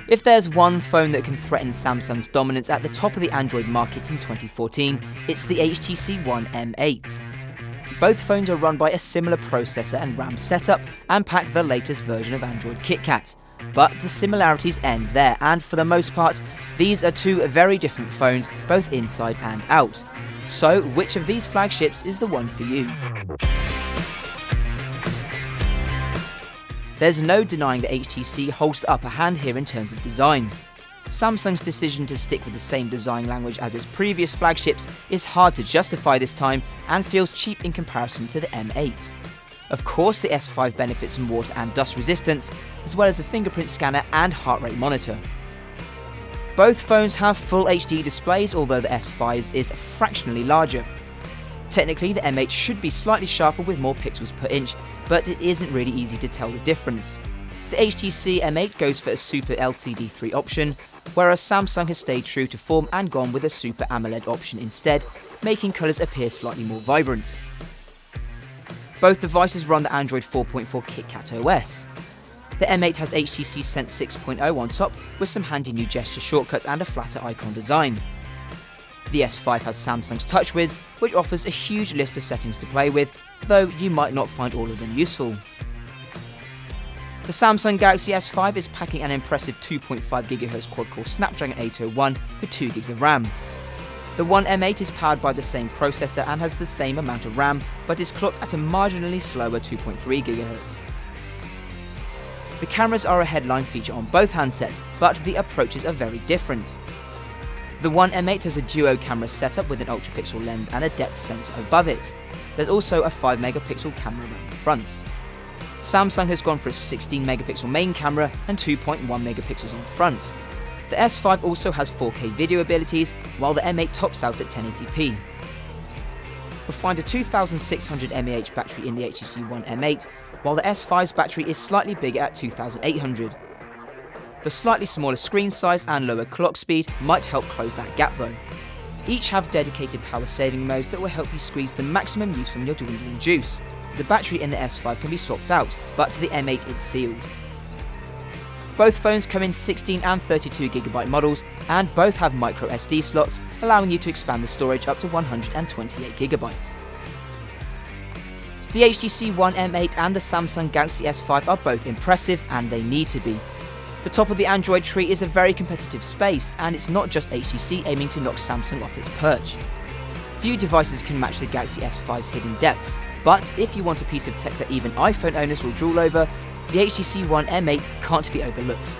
If there's one phone that can threaten Samsung's dominance at the top of the Android market in 2014, it's the HTC One M8. Both phones are run by a similar processor and RAM setup and pack the latest version of Android KitKat. But the similarities end there, and for the most part, these are two very different phones, both inside and out. So, which of these flagships is the one for you? There's no denying that HTC holds the upper hand here in terms of design. Samsung's decision to stick with the same design language as its previous flagships is hard to justify this time and feels cheap in comparison to the M8. Of course, the S5 benefits from water and dust resistance, as well as a fingerprint scanner and heart rate monitor. Both phones have full HD displays, although the S5's is fractionally larger. Technically, the M8 should be slightly sharper with more pixels per inch, but it isn't really easy to tell the difference. The HTC M8 goes for a Super LCD3 option, whereas Samsung has stayed true to form and gone with a Super AMOLED option instead, making colours appear slightly more vibrant. Both devices run the Android 4.4 KitKat OS. The M8 has HTC Sense 6.0 on top, with some handy new gesture shortcuts and a flatter icon design. The S5 has Samsung's TouchWiz, which offers a huge list of settings to play with, though you might not find all of them useful. The Samsung Galaxy S5 is packing an impressive 2.5 GHz quad-core Snapdragon 801 with 2 GB of RAM. The One M8 is powered by the same processor and has the same amount of RAM, but is clocked at a marginally slower 2.3 GHz. The cameras are a headline feature on both handsets, but the approaches are very different. The One M8 has a duo camera setup with an ultra-pixel lens and a depth sensor above it. There's also a 5 megapixel camera around the front. Samsung has gone for a 16 megapixel main camera and 2.1 megapixels on the front. The S5 also has 4K video abilities, while the M8 tops out at 1080p. You'll find a 2600 mAh battery in the HTC One M8, while the S5's battery is slightly bigger at 2800. The slightly smaller screen size and lower clock speed might help close that gap though. Each have dedicated power saving modes that will help you squeeze the maximum use from your dwindling juice. The battery in the S5 can be swapped out, but the M8 is sealed. Both phones come in 16 and 32GB models, and both have micro SD slots, allowing you to expand the storage up to 128GB. The HTC One M8 and the Samsung Galaxy S5 are both impressive, and they need to be. The top of the Android tree is a very competitive space, and it's not just HTC aiming to knock Samsung off its perch. Few devices can match the Galaxy S5's hidden depths, but if you want a piece of tech that even iPhone owners will drool over, the HTC One M8 can't be overlooked.